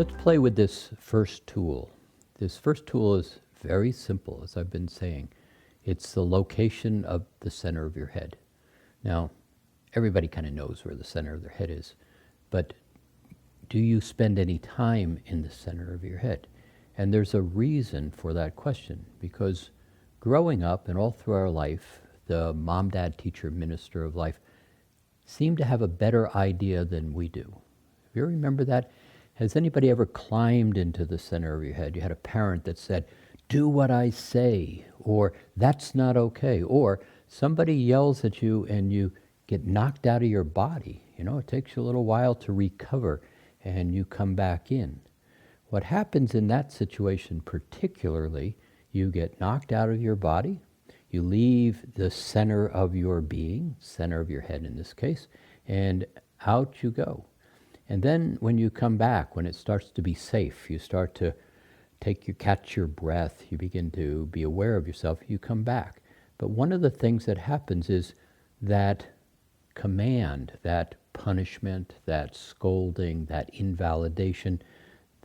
let's play with this first tool. This first tool is very simple, as I've been saying. It's the location of the center of your head. Now, everybody kind of knows where the center of their head is, but do you spend any time in the center of your head? And there's a reason for that question, because growing up and all through our life, the mom, dad, teacher, minister of life seem to have a better idea than we do. Do you remember that? Has anybody ever climbed into the center of your head? You had a parent that said, do what I say, or that's not okay, or somebody yells at you and you get knocked out of your body. You know, it takes you a little while to recover and you come back in. What happens in that situation particularly, you get knocked out of your body, you leave the center of your being, center of your head in this case, and out you go. And then when you come back, when it starts to be safe, you start to catch your breath, you begin to be aware of yourself, you come back. But one of the things that happens is that command, that punishment, that scolding, that invalidation,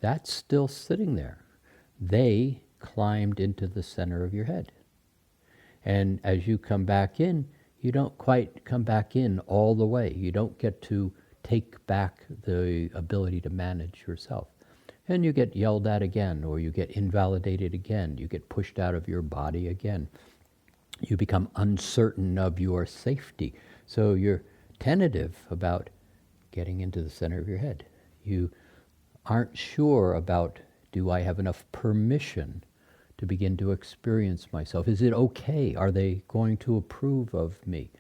that's still sitting there. They climbed into the center of your head. And as you come back in, you don't quite come back in all the way. You don't get to take back the ability to manage yourself. And you get yelled at again, or you get invalidated again. You get pushed out of your body again. You become uncertain of your safety. So you're tentative about getting into the center of your head. You aren't sure about, do I have enough permission to begin to experience myself? Is it okay? Are they going to approve of me?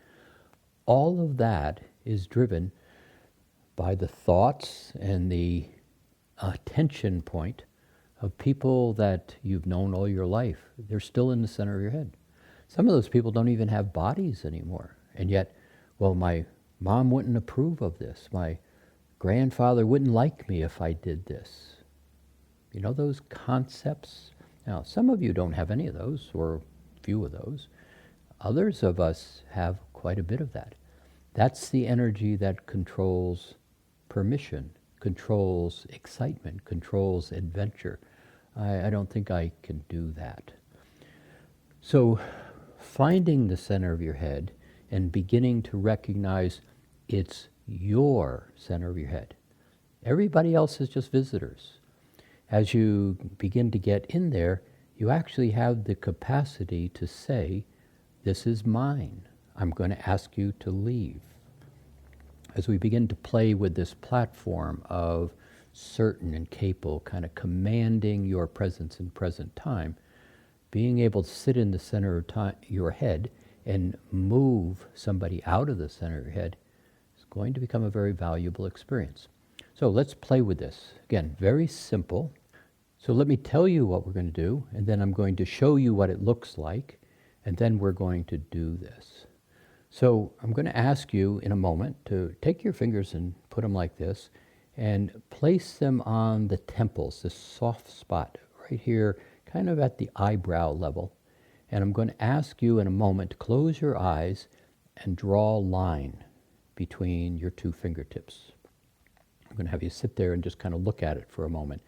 All of that is driven by the thoughts and the attention point of people that you've known all your life. They're still in the center of your head. Some of those people don't even have bodies anymore. And yet, well, my mom wouldn't approve of this. My grandfather wouldn't like me if I did this. You know those concepts? Now, some of you don't have any of those, or few of those. Others of us have quite a bit of that. That's the energy that controls permission, controls excitement, controls adventure. I don't think I can do that. So finding the center of your head and beginning to recognize it's your center of your head. Everybody else is just visitors. As you begin to get in there, you actually have the capacity to say, this is mine. I'm going to ask you to leave. As we begin to play with this platform of certain and capable, kind of commanding your presence in present time, being able to sit in the center of your head and move somebody out of the center of your head is going to become a very valuable experience. So let's play with this. Again, very simple. So let me tell you what we're going to do, and then I'm going to show you what it looks like, and then we're going to do this. So I'm going to ask you in a moment to take your fingers and put them like this, and place them on the temples, this soft spot right here, kind of at the eyebrow level. And I'm going to ask you in a moment to close your eyes and draw a line between your two fingertips. I'm going to have you sit there and just kind of look at it for a moment.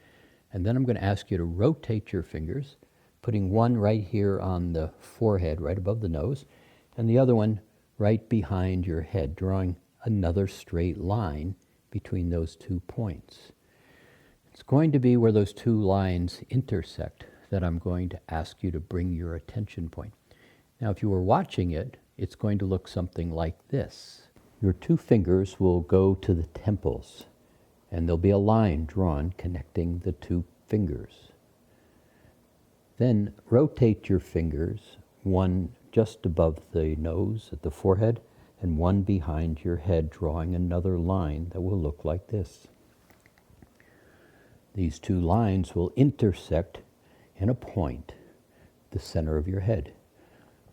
And then I'm going to ask you to rotate your fingers, putting one right here on the forehead, right above the nose, and the other one right behind your head, drawing another straight line between those 2 points. It's going to be where those two lines intersect that I'm going to ask you to bring your attention point. Now, if you were watching it, it's going to look something like this. Your two fingers will go to the temples, and there'll be a line drawn connecting the two fingers. Then rotate your fingers, one just above the nose at the forehead, and one behind your head, drawing another line that will look like this. These two lines will intersect in a point, the center of your head.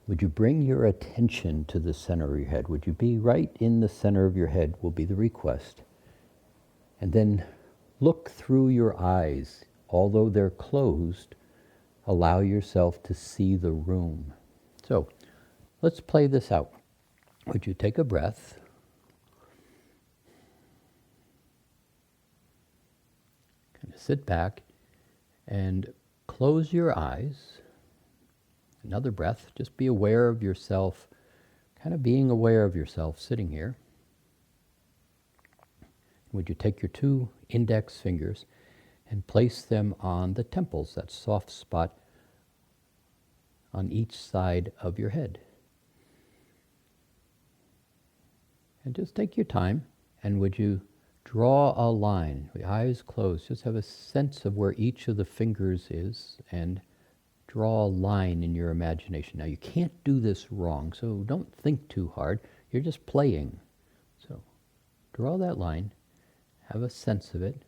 Would you bring your attention to the center of your head? Would you be right in the center of your head will be the request. And then look through your eyes. Although they're closed, allow yourself to see the room. So let's play this out. Would you take a breath? Kind of sit back and close your eyes. Another breath. Just be aware of yourself, kind of being aware of yourself sitting here. Would you take your 2 index fingers and place them on the temples, that soft spot on each side of your head? And just take your time, and would you draw a line, with eyes closed, just have a sense of where each of the fingers is, and draw a line in your imagination. Now you can't do this wrong, so don't think too hard. You're just playing. So draw that line, have a sense of it.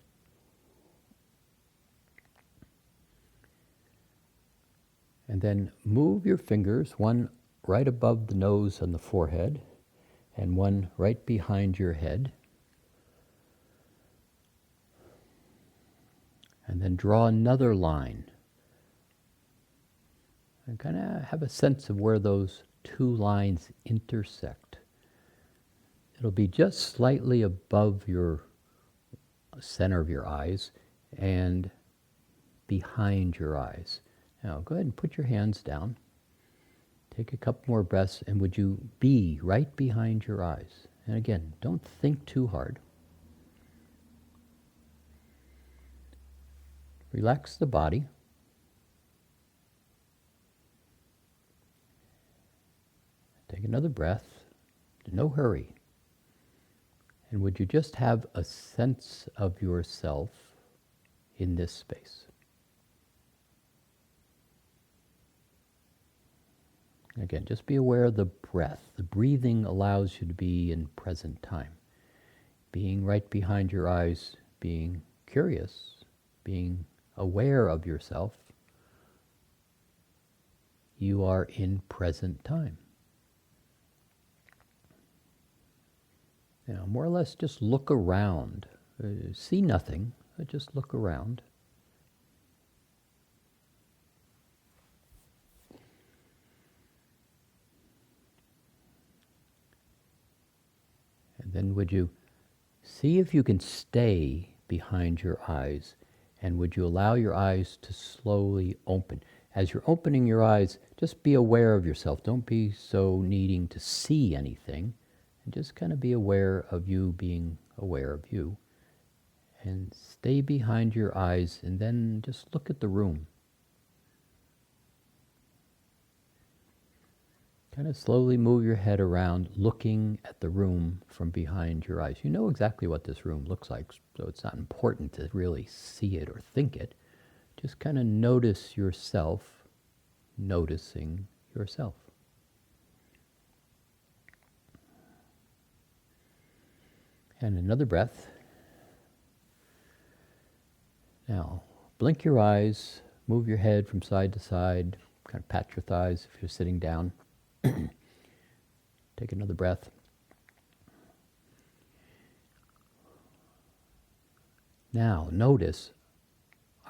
And then move your fingers, one right above the nose and the forehead, and one right behind your head. And then draw another line. And kind of have a sense of where those 2 lines intersect. It'll be just slightly above your center of your eyes and behind your eyes. Now go ahead and put your hands down. Take a couple more breaths, and would you be right behind your eyes? And again, don't think too hard. Relax the body. Take another breath. No hurry. And would you just have a sense of yourself in this space? Again, just be aware of the breath. The breathing allows you to be in present time. Being right behind your eyes, being curious, being aware of yourself, you are in present time. Now, more or less just look around. See nothing, but just look around. And then would you see if you can stay behind your eyes, and would you allow your eyes to slowly open? As you're opening your eyes, just be aware of yourself. Don't be so needing to see anything. And just kind of be aware of you being aware of you. And stay behind your eyes, and then just look at the room. Kind of slowly move your head around, looking at the room from behind your eyes. You know exactly what this room looks like, so it's not important to really see it or think it. Just kind of notice yourself, noticing yourself. And another breath. Now, blink your eyes, move your head from side to side, kind of pat your thighs if you're sitting down. Take another breath. Now, notice,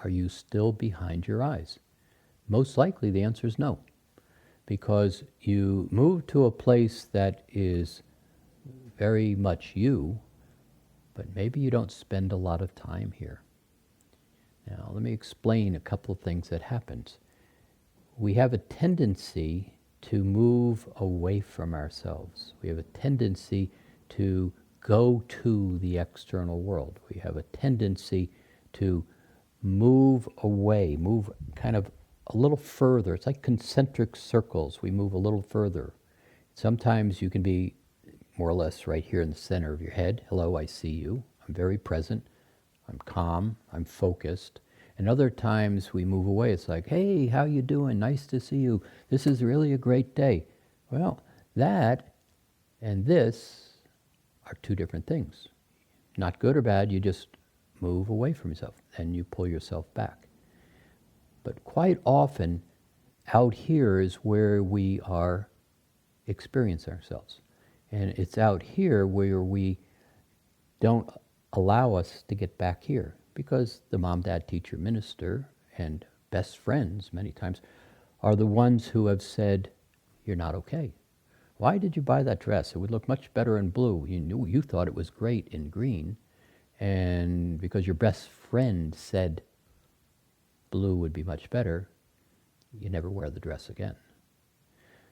are you still behind your eyes? Most likely the answer is no, because you move to a place that is very much you, but maybe you don't spend a lot of time here. Now, let me explain a couple of things that happens. We have a tendency to move away from ourselves. We have a tendency to go to the external world. We have a tendency to move away, move kind of a little further. It's like concentric circles. We move a little further. Sometimes you can be more or less right here in the center of your head. Hello, I see you. I'm very present. I'm calm. I'm focused. And other times we move away. It's like, hey, how you doing? Nice to see you. This is really a great day. Well, that and this are 2 different things. Not good or bad, you just move away from yourself and you pull yourself back. But quite often, out here is where we are experiencing ourselves. And it's out here where we don't allow us to get back here, because the mom, dad, teacher, minister, and best friends many times are the ones who have said, you're not okay. Why did you buy that dress? It would look much better in blue. You thought it was great in green. and because your best friend said blue would be much better, you never wear the dress again.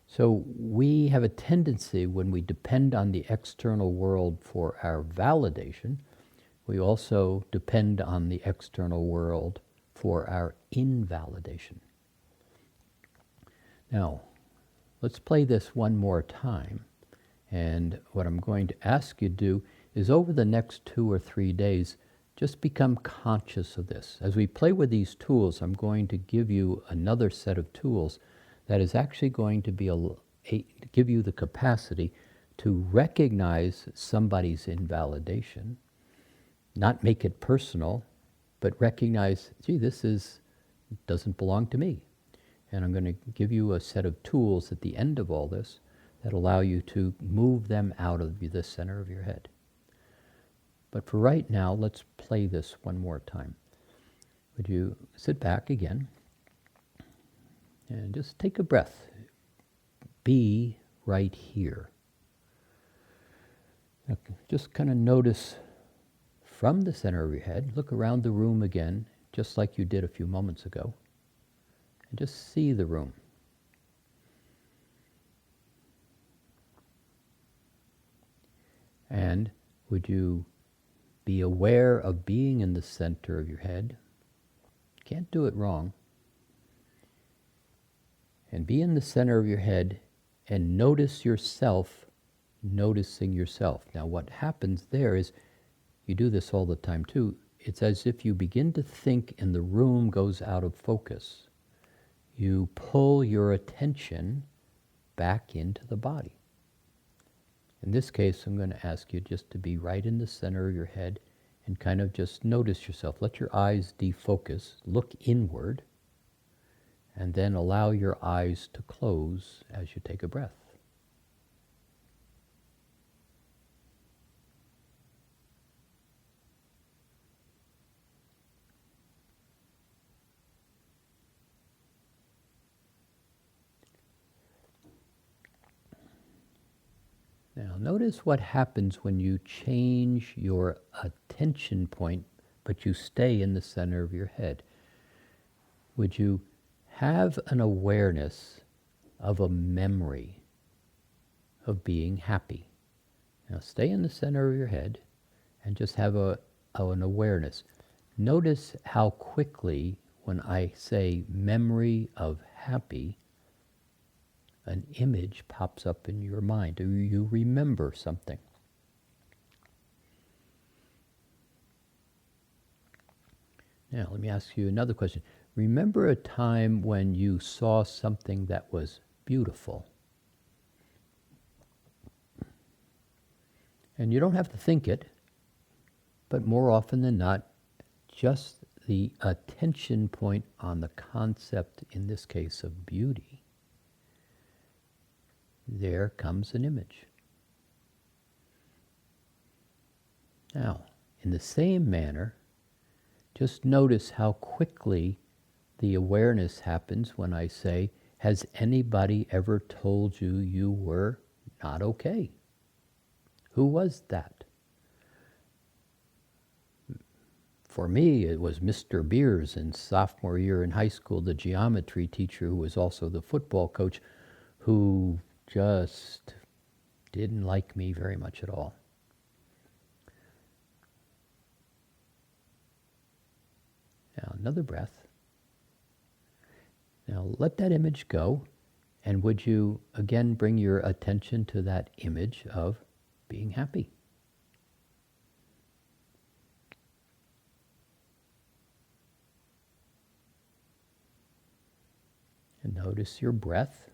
So we have a tendency, when we depend on the external world for our validation, we also depend on the external world for our invalidation. Now, let's play this one more time. And what I'm going to ask you to do is, over the next 2 or 3 days, just become conscious of this. As we play with these tools, I'm going to give you another set of tools that is actually going to be give you the capacity to recognize somebody's invalidation, not make it personal, but recognize, gee, doesn't belong to me. And I'm going to give you a set of tools at the end of all this that allow you to move them out of the center of your head. But for right now, let's play this one more time. Would you sit back again and just take a breath. Be right here. Now, just kind of notice from the center of your head, look around the room again, just like you did a few moments ago, and just see the room. And would you be aware of being in the center of your head? Can't do it wrong. And be in the center of your head and notice yourself noticing yourself. Now what happens there is, you do this all the time too, it's as if you begin to think and the room goes out of focus. You pull your attention back into the body. In this case, I'm going to ask you just to be right in the center of your head and kind of just notice yourself. Let your eyes defocus, look inward, and then allow your eyes to close as you take a breath. Now, notice what happens when you change your attention point, but you stay in the center of your head. Would you have an awareness of a memory of being happy? Now, stay in the center of your head and just have an awareness. Notice how quickly, when I say memory of happy, an image pops up in your mind. Do you remember something? Now, let me ask you another question. Remember a time when you saw something that was beautiful? And you don't have to think it, but more often than not, just the attention point on the concept, in this case of beauty, there comes an image. Now, in the same manner, just notice how quickly the awareness happens when I say, has anybody ever told you you were not okay? Who was that? For me, it was Mr. Beers in sophomore year in high school, the geometry teacher who was also the football coach, who just didn't like me very much at all. Now, another breath. Now, let that image go, and would you again bring your attention to that image of being happy? And notice your breath.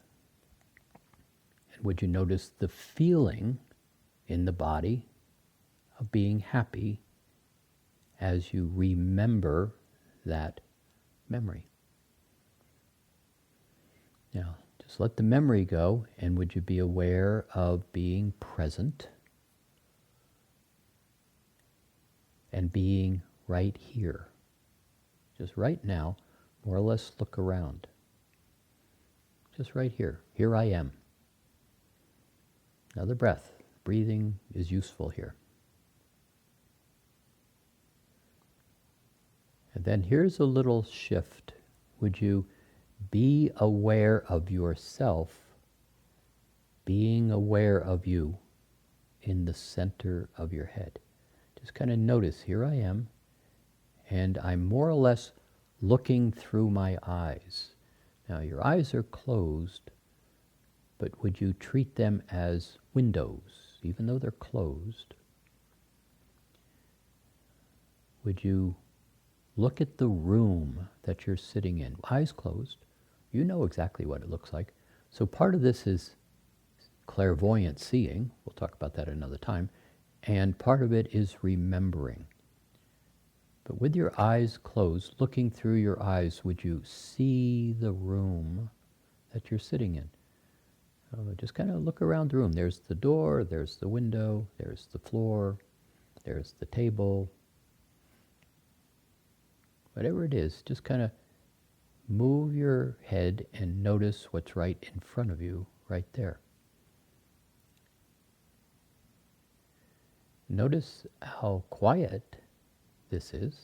And would you notice the feeling in the body of being happy as you remember that memory? Now, just let the memory go, and would you be aware of being present and being right here? Just right now, more or less look around. Just right here. Here I am. Another breath. Breathing is useful here. And then here's a little shift. Would you be aware of yourself, being aware of you in the center of your head? Just kind of notice, here I am, and I'm more or less looking through my eyes. Now, your eyes are closed, but would you treat them as windows, even though they're closed? Would you look at the room that you're sitting in, eyes closed? You know exactly what it looks like. So part of this is clairvoyant seeing. We'll talk about that another time. And part of it is remembering. But with your eyes closed, looking through your eyes, would you see the room that you're sitting in? Just kind of look around the room. There's the door, there's the window, there's the floor, there's the table. Whatever it is, just kind of move your head and notice what's right in front of you, right there. Notice how quiet this is,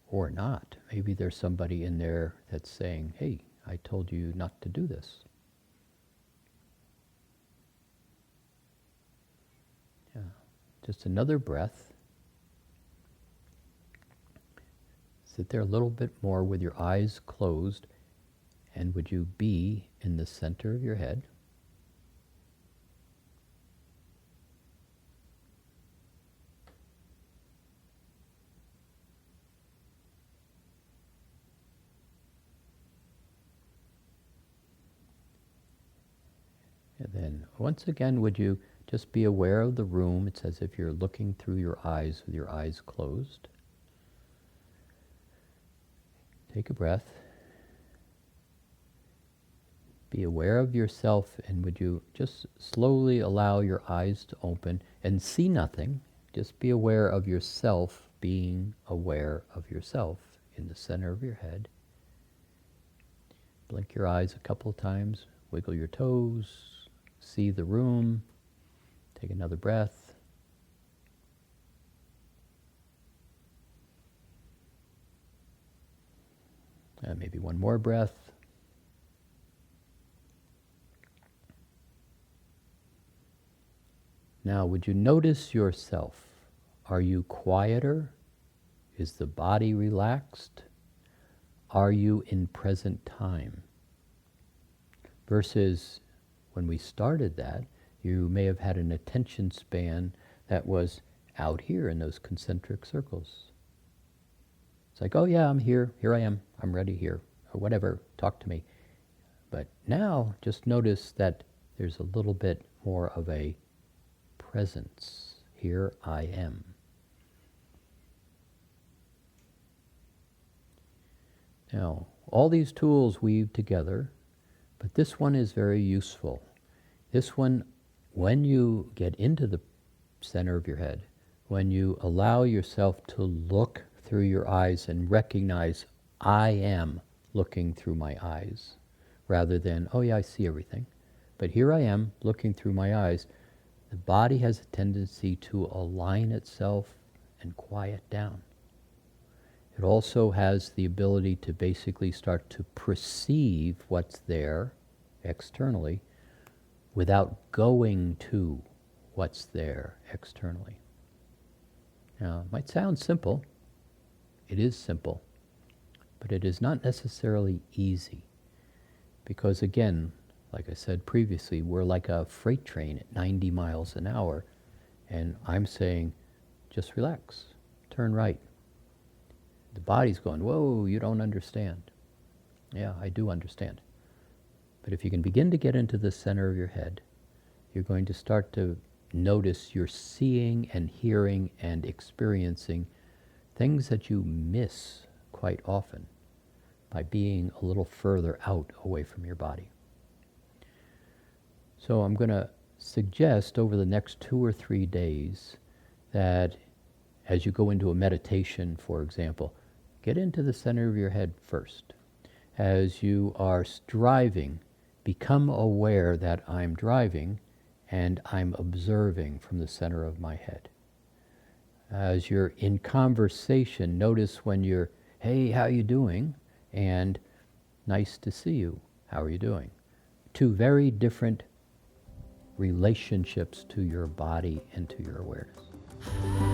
or not. Maybe there's somebody in there that's saying, hey, I told you not to do this. Yeah, just another breath. Sit there a little bit more with your eyes closed, and would you be in the center of your head? And then once again, would you just be aware of the room? It's as if you're looking through your eyes with your eyes closed. Take a breath. Be aware of yourself, and would you just slowly allow your eyes to open and see nothing. Just be aware of yourself, being aware of yourself in the center of your head. Blink your eyes a couple of times, wiggle your toes, see the room, take another breath. Maybe one more breath. Now, would you notice yourself? Are you quieter? Is the body relaxed? Are you in present time? Versus when we started that, you may have had an attention span that was out here in those concentric circles. It's like, oh yeah, I'm here I am, I'm ready here, or whatever, talk to me. But now, just notice that there's a little bit more of a presence. Here I am. Now, all these tools weave together, but this one is very useful. This one, when you get into the center of your head, when you allow yourself to look through your eyes and recognize, I am looking through my eyes, rather than, oh yeah, I see everything. But here I am looking through my eyes. The body has a tendency to align itself and quiet down. It also has the ability to basically start to perceive what's there externally without going to what's there externally. Now, it might sound simple. It is simple. But it is not necessarily easy. Because again, like I said previously, we're like a freight train at 90 miles an hour. And I'm saying, just relax, turn right. The body's going, whoa, you don't understand. Yeah, I do understand. But if you can begin to get into the center of your head, you're going to start to notice you're seeing and hearing and experiencing things that you miss quite often by being a little further out away from your body. So I'm going to suggest over the next 2 or 3 days that as you go into a meditation, for example, get into the center of your head first. As you are driving, become aware that I'm driving and I'm observing from the center of my head. As you're in conversation, notice when you're, hey, how you doing? And nice to see you. How are you doing? Two very different relationships to your body and to your awareness.